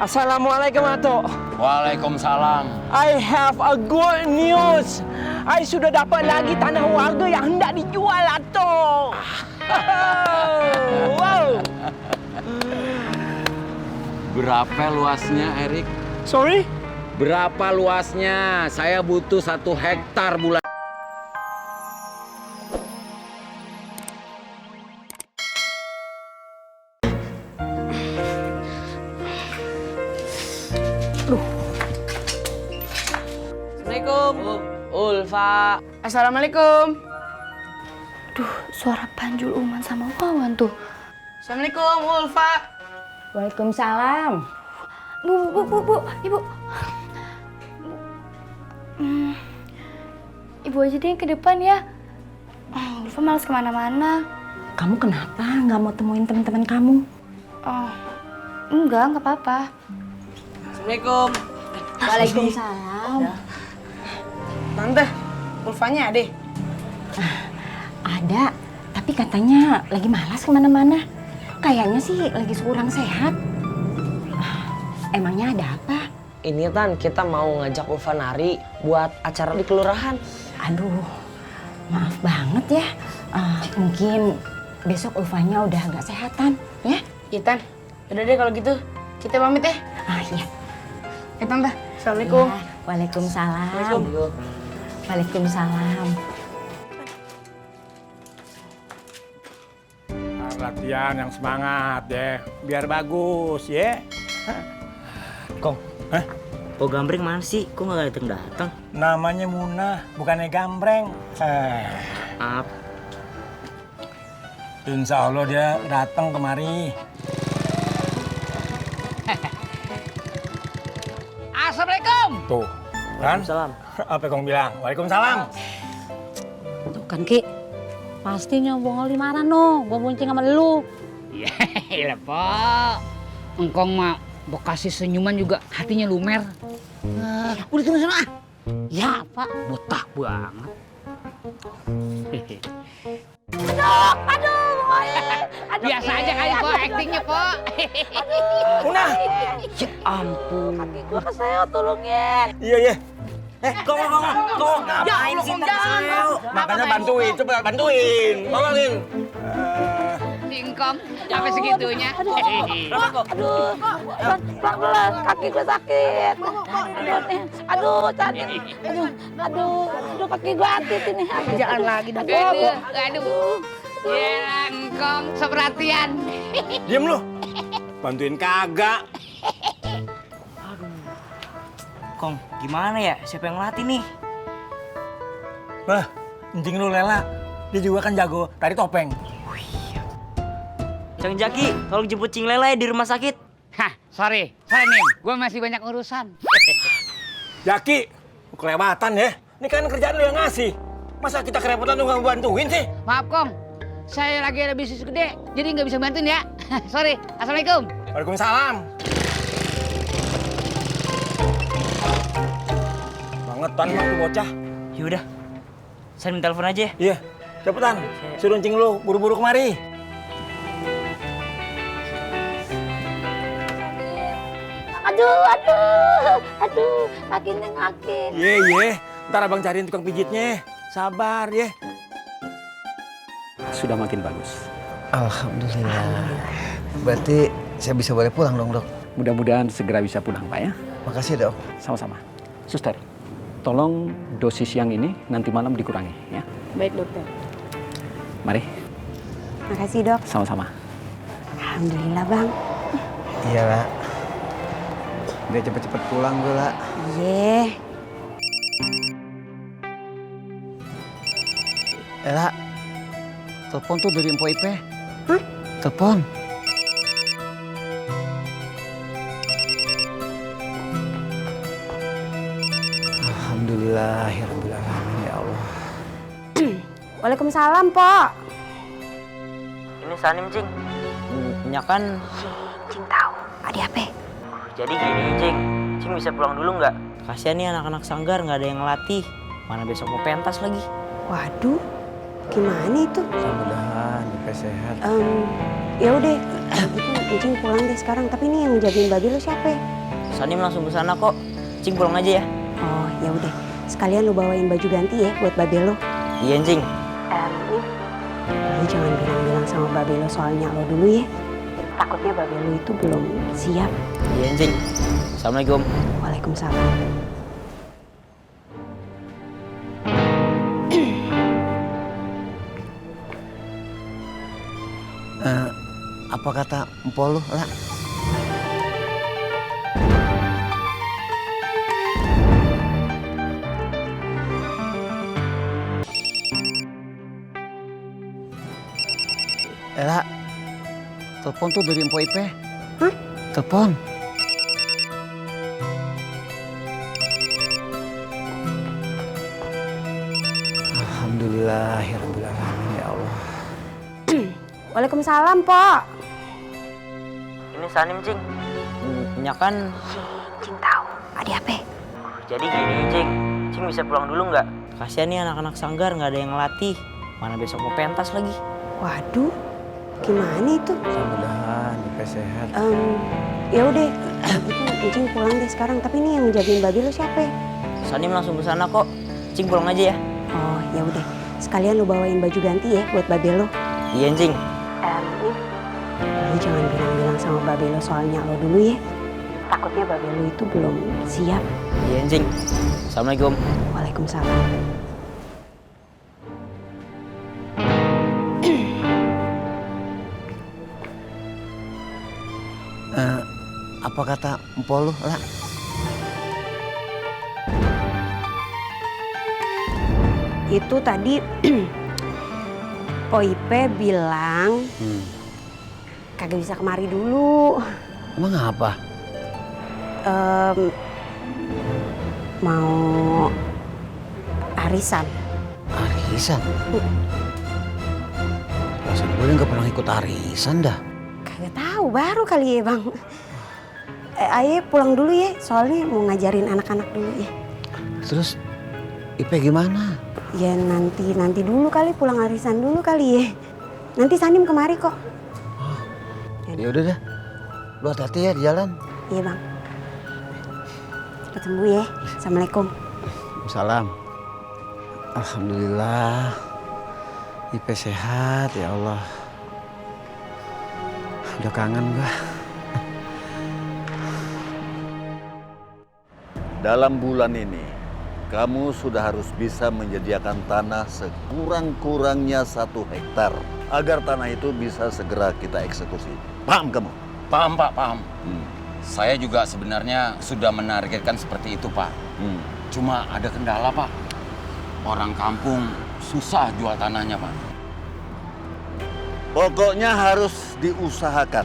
Assalamualaikum, Atok. Waalaikumsalam. I have a good news. I sudah dapat lagi tanah warga yang hendak dijual, Atok. Wow. Berapa luasnya, Erik? Sorry? Berapa luasnya? Saya butuh 1 hektar bulan. Assalamualaikum. Ulfa. Assalamualaikum. Duh, suara Panjul Uman sama Wawan tuh. Assalamualaikum, Ulfa. Waalaikumsalam. Bu, Ibu. Ibu aja deh yang ke depan ya. Ulfa malas kemana-mana. Kamu kenapa nggak mau temuin teman-teman kamu? Oh, enggak apa-apa. Assalamualaikum. Waalaikumsalam. Tante, Ulfanya ada? Ada, tapi katanya lagi malas kemana-mana. Kayaknya sih lagi kurang sehat. Emangnya ada apa? Ini Tan, kita mau ngajak Ulfa nari buat acara di kelurahan. Aduh, maaf banget ya. Mungkin besok Ulfanya udah nggak sehatan, ya? Iya, Tan. Udah deh kalau gitu, kita pamit ya. Iya. Tante. Assalamualaikum. Ya, waalaikumsalam. Waalaikumsalam. Latihan yang semangat ya, biar bagus ya. Kong, Hah? Po Gambreng mana sih? Kok nggak datang-datang? Namanya Munah, bukannya Gambreng. Maaf. Insya Allah dia datang kemari. Assalamualaikum. Tuh, kan? Waalaikumsalam. Apa Kong bilang? Waalaikumsalam. Tuh kan Ki, pasti nyombong oli marah no, gua bonceng sama lu. Iya Pak, engkong mah bekasi senyuman juga hatinya lumer. Udah turun sana. Ya Pak. Botak banget. Biasa aja kali Pak aktingnya Pak. Munah! Ya ampun. Kaki gua keseot, tolongin. Iya, iya. Kong, ngapain sih ntar? Makanya bantuin, coba bantuin. Tolongin. Singkong, sampai segitunya. Aduh, pelan-pelan, kaki gua sakit. Aduh, cantik. Aduh, kaki gua aktif ini. Jangan lagi dah. Aduh. Ya, engkong seperhatian. Diam lu. Bantuin kagak. Kong, gimana ya? Siapa yang ngelatih nih? Bah, anjing lu Lela. Dia juga kan jago tari topeng. Cang Jaki, tolong jemput Cing Lela ya di rumah sakit. Hah, sorry Nim, gue masih banyak urusan. Jaki, kelewatan ya. Ini kan kerjaan lu yang ngasih. Masa kita kerepotan lu nggak bantuin sih? Maaf Kong, saya lagi ada bisnis gede, jadi nggak bisa bantuin ya. Sorry, Assalamualaikum. Waalaikumsalam. Bangetan mah tuh bocah. Yaudah, saya minta telepon aja ya. Iya, cepetan. Suruh Cing lu buru-buru kemari. Aduh, kakinya ngakit. Iya, iya. Ntar abang cariin tukang pijitnya. Sabar ya. Sudah makin bagus. Alhamdulillah. Berarti saya bisa boleh pulang dong, Dok? Mudah-mudahan segera bisa pulang, Pak ya. Makasih, Dok. Sama-sama. Suster, tolong dosis yang ini nanti malam dikurangi ya. Baik dokter. Mari. Makasih, Dok. Sama-sama. Alhamdulillah, Bang. Iya, Lah. Dia cepet-cepet pulang gue, Lah. Iya. Lah. Telepon tuh dari Empo Ipe. Hah? Telepon. Alhamdulillahirrahmanirrahim, ya Allah. Waalaikumsalam, Pak. Ini Sanim, Cing. Ya kan, Cing tahu, ada apa? jadi gini, Cing. Cing bisa pulang dulu nggak? Kasian nih anak-anak sanggar nggak ada yang ngelatih. Mana besok mau pentas lagi. Waduh, gimana itu? Mudah-mudahan sehat. Ya udah, gitu Encing pulang deh sekarang. Tapi ini yang jagain babi lo siapa ya? Sanim langsung ke sana kok. Cing pulang aja ya. Oh ya udah, sekalian lo bawain baju ganti ya buat babe lo. Iya, Cing. Lo jangan bilang-bilang sama babe lo soal nyak lo dulu ya. Takutnya babe lo itu belum siap. Iya, Cing. Assalamualaikum. Waalaikumsalam. Apa kata empol lu, lah? Ella, telepon tuh dari Empo Ipe. Hah? Telepon. Alhamdulillahirrahmanirrahim, ya Allah. Waalaikumsalam, Pok. Ini Sanim, Cing. Nya kan... Cing tahu, ada apa? Jadi gini, Cing. Cing bisa pulang dulu nggak? Kasian nih anak-anak sanggar nggak ada yang ngelatih. Mana besok mau pentas lagi. Waduh, gimana itu? Mudah-mudahan Ipe sehat. Ya udah, gitu Encing pulang deh sekarang. Tapi ini yang jagain babi lo siapa ya? Sanim langsung ke sana kok. Cing pulang aja ya. Oh ya udah, sekalian lo bawain baju ganti ya buat babe lo. Iya, Cing. Lo jangan bilang-bilang sama babe lo soal nyak lo dulu ya. Takutnya babe lo itu belum siap. Iya, Cing. Assalamualaikum. Waalaikumsalam. Apa kata empol lu, lah? Itu tadi Poipe bilang kagak bisa kemari dulu. Emang apa? Mau arisan. Arisan? Perasaan gue nggak pernah ikut arisan dah. Kagak tahu, baru kali ya bang. Ayo pulang dulu ya, soalnya mau ngajarin anak-anak dulu ya. Terus Ipe gimana? Ya nanti dulu kali, pulang arisan dulu kali ya. Nanti Sanim kemari kok. Ya udah dah, lu hati-hati ya di jalan. Iya bang. Cepet sembuh ya. Assalamualaikum. Salam. Alhamdulillah, Ipe sehat ya Allah. Udah kangen gua. Dalam bulan ini, kamu sudah harus bisa menyediakan tanah sekurang-kurangnya 1 hektar. Agar tanah itu bisa segera kita eksekusi. Paham kamu? Paham, Pak, paham. Saya juga sebenarnya sudah menargetkan seperti itu, Pak. Cuma ada kendala, Pak. Orang kampung susah jual tanahnya, Pak. Pokoknya harus diusahakan.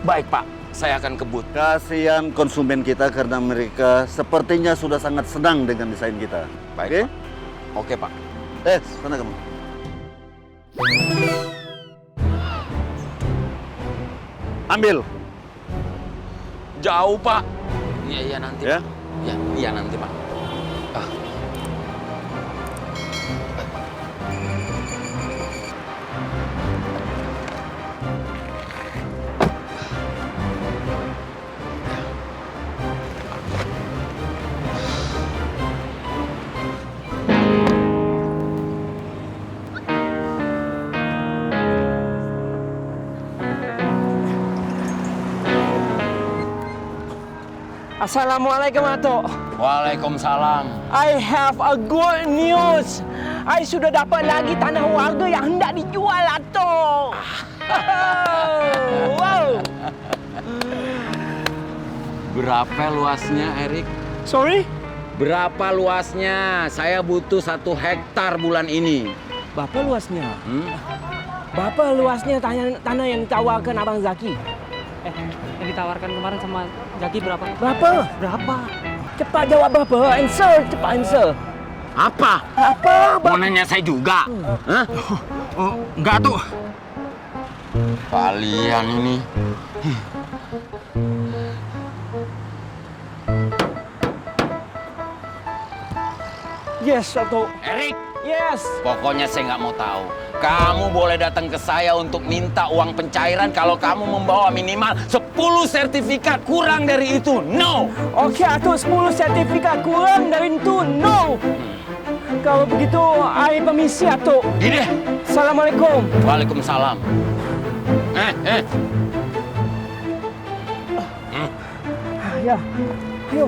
Baik, Pak. Saya akan kebut. Kasihan konsumen kita karena mereka sepertinya sudah sangat senang dengan desain kita. Baik, Pak. Oke, Pak. Sana kamu. Ambil. Jauh, Pak. Iya, nanti, ya? Pak. Iya, nanti, Pak. Assalamualaikum, Atok. Waalaikumsalam. I have a good news. I sudah dapat lagi tanah warga yang hendak dijual, Atok. Wow. Berapa luasnya, Erik? Sorry? Berapa luasnya? Saya butuh 1 hektar bulan ini. Berapa luasnya? Berapa luasnya tanah yang ditawarkan Abang Zaki? Yang ditawarkan kemarin sama Zaki berapa? Berapa? Cepat jawab berapa? Cepat answer. Apa? Mau nanya saya juga? Hah? Enggak tuh. Kalian ini. Yes, Atok. Erik. Yes. Pokoknya saya nggak mau tahu. Kamu boleh datang ke saya untuk minta uang pencairan kalau kamu membawa minimal 10 sertifikat, kurang dari itu, no. Oke, atuh 10 sertifikat, kurang dari itu, no. Kalau begitu, saya permisi, atuh. Gini. Assalamualaikum. Waalaikumsalam. Ya, ayo.